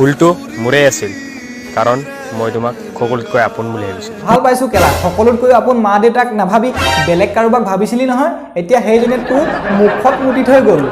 ভুলটো মোৰে আছিল কাৰণ মই তোমাক সকলোতকৈ আপোন বুলি ভাবিছিলোঁ ভাল পাইছোঁ কেলা সকলোতকৈ আপোন মা দেউতাক নাভাবি বেলেগ কাৰোবাক ভাবিছিলি নহয় এতিয়া সেইজনে তোৰ মুখত মুতি থৈ গ'ল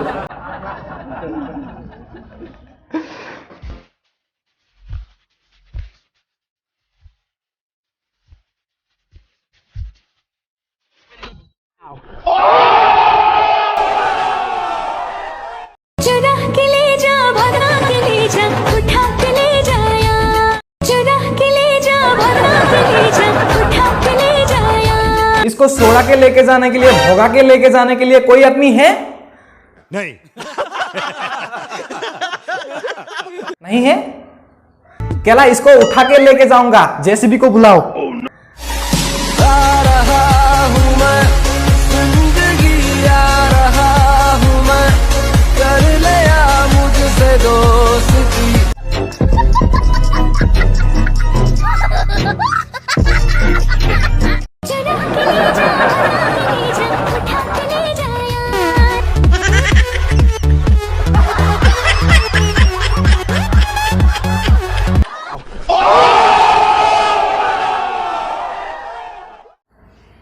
इसको सोड़ा के लेके जाने के लिए भोगा के लेके जाने के लिए कोई आदमी है नहीं नहीं है केला इसको उठा के लेके जाऊंगा जेसीबी को बुलाओ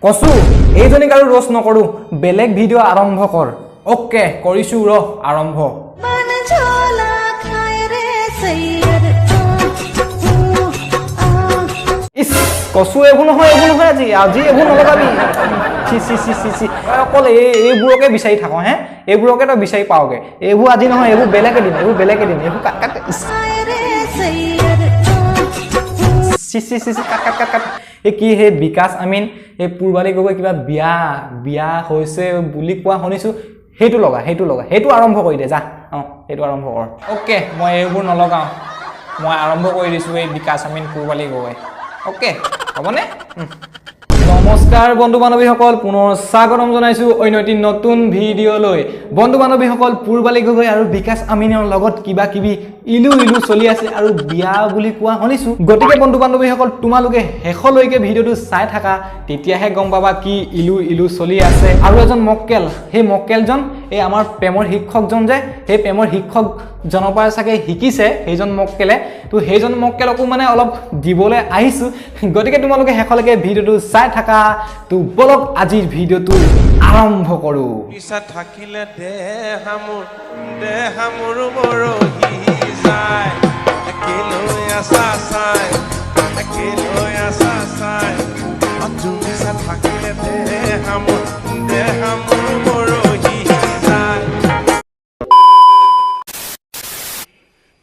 কসু এইজনীক আৰু ৰস নকৰো বেলেগ ভিডিঅ' আৰম্ভ কৰ ওকে কৰিছো ৰ আৰম্ভ ইস কসু এইবোৰ নহয় আজি এইবোৰ নলগাবি চি অকল এইবোৰকে বিচাৰি থাকো হে এইবোৰকে তই বিচাৰি পাওগে এইবোৰ আজি নহয় এইবোৰ বেলেগে দিন এইবোৰ কাট কাট কি হে বিকাশ আমিন এই পূৰ্বালী গগৈ কিবা বিয়া হৈছে বুলি কোৱা শুনিছো সেইটো লগা সেইটো আৰম্ভ কৰি দে যা সেইটো আৰম্ভ কৰ ওকে মই এইবোৰ নলগাওঁ মই আৰম্ভ কৰি দিছো এই বিকাশ আমিন পূৰ্বালী গগৈ ওকে হ'বনে নমস্কাৰ বন্ধু বান্ধৱীসকল পুনৰ স্বাগতম জনাইছো অন্য এটি নতুন ভিডিঅ'লৈ বন্ধু বান্ধৱীসকল পূৰ্বালী গগৈ আৰু বিকাশ আমিনৰ লগত কিবা কিবি ইলু চলি আছে আৰু বিয়া বুলি কোৱা শুনিছো গতিকে বন্ধু বান্ধৱীসকল তোমালোকে শেষলৈকে ভিডিঅ'টো চাই থাকা তেতিয়াহে গম পাবা কি ইলু চলি আছে আৰু এজন মক্কেল সেই মক্কেলজন এই আমাৰ প্ৰেমৰ শিক্ষকজন যে সেই প্ৰেমৰ শিক্ষক জনৰ পৰা চাগে শিকিছে সেইজন মক্কেলে তো সেইজন মক্কেলকো মানে অলপ দিবলৈ আহিছো গতিকে তোমালোকে শেষলৈকে ভিডিঅ'টো চাই থাকা তো বলক আজিৰ ভিডিঅ'টো আৰম্ভ কৰো পিছা থাকিলে দেহামুৰ মৰহি যায় একেলৈ আছা চাই তুমি চা থাকিলে দেহামুৰ মৰহি যায়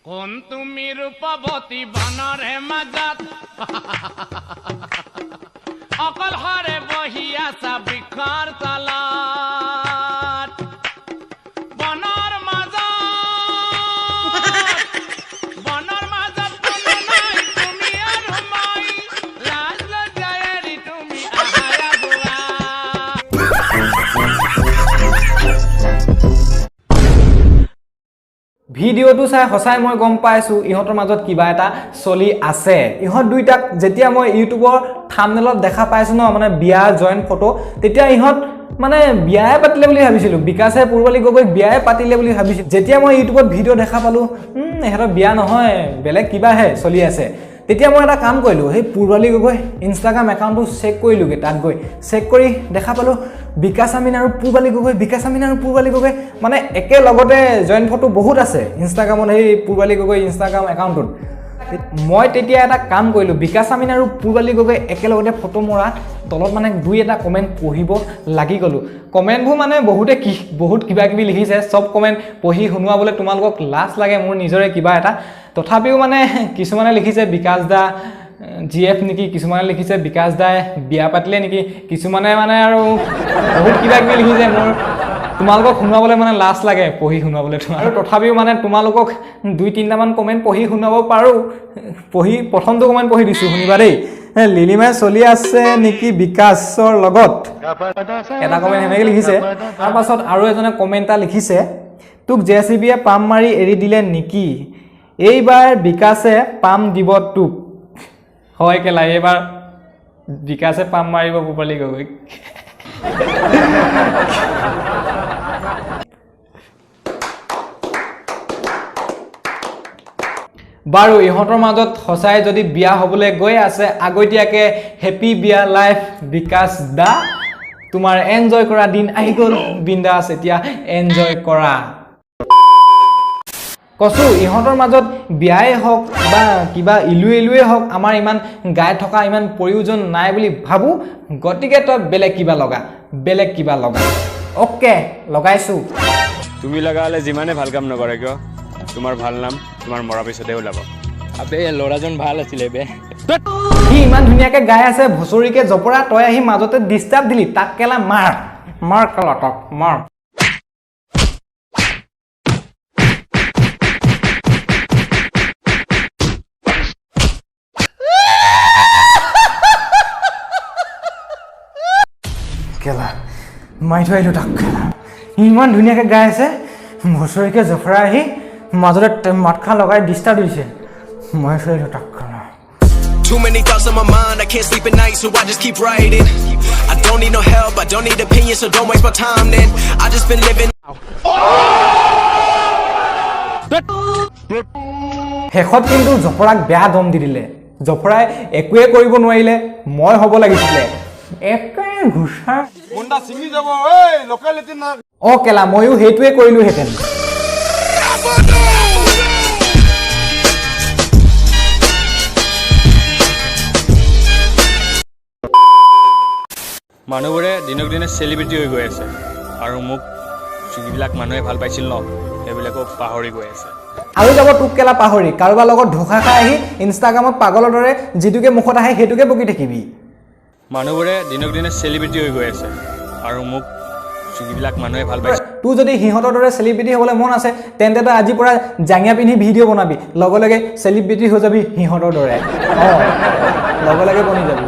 কোন তুমি ৰূপৱতী বনৰে মাজত অকল হৰে বহি আছা বৃক্ষৰ তলত বনৰ মাজত কোনো নাই তুমি আৰু মই লাজ লজ্জাৰে তুমি আহায়া বুৱা ভিডিঅ'টো চাই সঁচাই মই গম পাইছো ইহঁতৰ মাজত কিবা এটা চলি আছে ইহঁত দুইটাক যেতিয়া মই ইউটিউবৰ থাম্বনেলত দেখা পাইছো ন মানে বিয়া জয়েন্ট ফটো তেতিয়া ইহঁত মানে বিয়াই পাতিলে বুলি ভাবিছিলো বিকাশে পূৰ্বালী গগৈক বিয়াই পাতিলে বুলি ভাবিছিলো যেতিয়া মই ইউটিউবত ভিডিঅ' দেখা পালো এহঁতৰ বিয়া নহয় বেলেগ কিবাহে চলি আছে তেতিয়া মই এটা কাম কৰিলো সেই পূৰ্বালী গগৈ ইনষ্টাগ্ৰাম একাউণ্টটো চেক কৰিলোগে তাত গৈ চেক কৰি দেখা পালো বিকাশ আমিন আৰু পূৰ্বালী গগৈ মানে একে লগতে জয়েন্ট ফটো বহুত আছে ইনষ্টাগ্ৰামত সেই পূৰ্বালী গগৈ ইনষ্টাগ্ৰাম একাউণ্টটোত মই তেতিয়া এটা কাম কৰিলো বিকাশ আমিন আৰু পূৰ্বালী গগৈ একেলগতে ফটো মৰা তলত মানে দুই এটা কমেণ্ট পঢ়িব লাগি গলো কমেণ্টবোৰ মানে বহুত কিবা কিবি লিখিছে সব কমেণ্ট পঢ়ি শুনোৱাবলৈ তোমালোকক লাজ লাগে মোৰ নিজৰে কিবা এটা তথাপিও মানে কিছুমানে লিখিছে বিকাশ দা জিএফ নেকি কিছুমানে লিখিছে বিকাশ দাই বিয়া পাতিলে নেকি কিছুমানে মানে আৰু বহুত কিবা কিবি লিখিছে মোৰ তোমালোকক শুনাবলৈ মানে লাজ লাগে পঢ়ি শুনাবলৈ আৰু তথাপিও মানে তোমালোকক দুই তিনিটামান কমেণ্ট পঢ়ি শুনাব পাৰোঁ প্ৰথমটো কমেণ্ট পঢ়ি দিছোঁ শুনিবা দেই লিলিমাই চলি আছে নেকি বিকাশৰ লগত এটা কমেণ্ট সেনেকৈ লিখিছে তাৰপাছত আৰু এজনে কমেণ্ট এটা লিখিছে তোক জেচিবিয়ে পাম মাৰি এৰি দিলে নেকি এইবাৰ বিকাশে পাম দিব তোক হয় কেলা এইবাৰ বিকাশে পাম মাৰিব পূৰ্বালী গগৈক বাৰু ইহঁতৰ মাজত সঁচাই যদি বিয়া হ'বলৈ গৈ আছে আগতীয়াকৈ হেপী বিয়া লাইফ বিকাশ দা তোমাৰ এনজয় কৰা দিন আহি গ'ল বিন্দাছ এতিয়া এনজয় কৰা কচু ইহঁতৰ মাজত বিয়াই হওক বা কিবা ইলুৱে হওক আমাৰ ইমান গাই থকা ইমান প্ৰয়োজন নাই বুলি ভাবোঁ গতিকে তই বেলেগ কিবা লগা অ'কে লগাইছোঁ তুমি লগা হ'লে যিমানে ভাল কাম নকৰে কিয় তোমাৰ ভাল নাম তোমাৰ মৰাৰ পিছতে ওলাব আবে ল'ৰাজন ভাল আছিলে বে সি ইমান ধুনীয়াকৈ গাই আছে ভুচৰিকে জপৰা তই আহি মাজতে ডিষ্টাৰ্ব দিলি তাক কেলা মাৰ কেলা তাক মাৰ কেলা মাৰি থৈ আহিলোঁ তাক ইমান ধুনীয়াকৈ গাই আছে ভুচৰিকে জফৰা আহি মাজতে মাতখান লগাই ডিষ্টাৰ্ব দিছে মাৰি থৈ আহিলোঁ তাক Too many thoughts on my mind, I can't sleep at night, so I just keep writing. I don't need no help, I don't need opinions, so don't waste my time then. I just been living. শেষত কিন্তু জফৰাক বেয়া দম দি দিলে জফৰাই একোৱে কৰিব নোৱাৰিলে মই হ'ব লাগিছিলে একে ঘুষা মুন্ডা ছিঙি যাব এই লোকেলিটি না অ কেলা ময়ো সেইটোৱে কৰিলোহেঁতেন মানুহবোৰে দিনক দিনে চেলিব্ৰিটি হৈ গৈ আছে আৰু মোক যিবিলাক মানুহে ভাল পাইছিল ন সেইবিলাকো পাহৰি গৈ আছে আৰু যাব তোক কেলা পাহৰি কাৰোবাৰ লগত ধোকা খাই আহি ইনষ্টাগ্ৰামত পাগলৰ দৰে যিটোকে মুখত আহে সেইটোকে বকি থাকিবি মানুহবোৰে দিনক দিনে চেলিব্ৰিটি হৈ গৈ আছে আৰু মোক যিবিলাক মানুহে ভাল পাইছিল তোৰ যদি সিহঁতৰ দৰে চেলিব্ৰিটি হ'বলৈ মন আছে তেন্তে তই আজিৰ পৰা জাঙিয়া পিন্ধি ভিডিঅ' বনাবি লগে লগে চেলিব্ৰিটি হৈ যাবি সিহঁতৰ দৰে লগে লগে বনি যাবি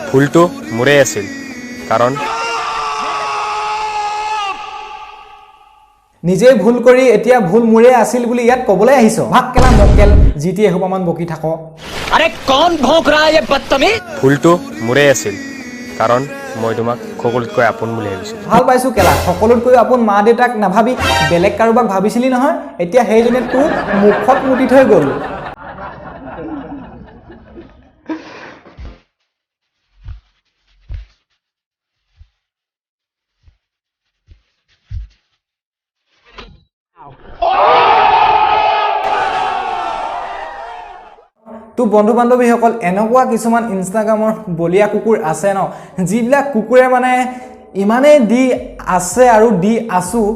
ভুলটো মোৰেই আছিল কাৰণ নিজে ভুল কৰি এতিয়া ভুল মোৰে আছিল বুলি ইয়াত ক'বলৈ আহিছ ভাগ কেলা মক্কেল জিতি এসোপামান বকি থাক अरे कौन भौंक रहा है ये बदतमीज? ভুলটো মোৰেই আছিল কাৰণ মই তোমাক সকলোতকৈ আপোন বুলি ভাবিছিলোঁ ভাল পাইছোঁ কেলা সকলোতকৈ আপোন মা দেউতাক নাভাবি বেলেগ কাৰোবাক ভাবিছিলি নহয় এতিয়া সেইজনে তোৰ মুখত মুতি থৈ গ'ল তোৰ বন্ধু বান্ধৱীসকল এনেকুৱা কিছুমান ইনষ্টাগ্ৰামৰ বলীয়া কুকুৰ আছে ন যিবিলাক কুকুৰে মানে ইমানেই দি আছে আৰু দি আছোঁ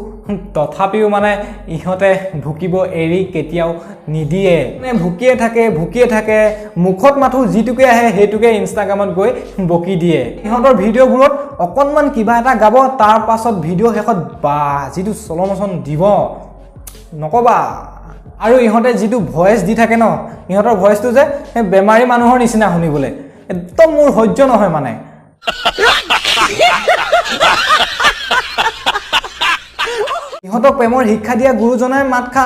তথাপিও মানে ইহঁতে ভুকিব এৰি কেতিয়াও নিদিয়ে মানে ভুকিয়ে থাকে মুখত মাথো যিটোকে আহে সেইটোকে ইনষ্টাগ্ৰামত গৈ বকি দিয়ে ইহঁতৰ ভিডিঅ'বোৰত অকণমান কিবা এটা গাব তাৰ পাছত ভিডিঅ' শেষত বা যিটো চলমচন দিব নক'বা আৰু ইহঁতে যিটো ভয়েস দি থাকে ন ইহঁতৰ ভয়েসটো যে বেমাৰী মানুহৰ নিচিনা শুনিবলৈ একদম মোৰ সহ্য নহয় মানে ইহঁতক প্ৰেমৰ শিক্ষা দিয়া গুৰুজনাই মাত খা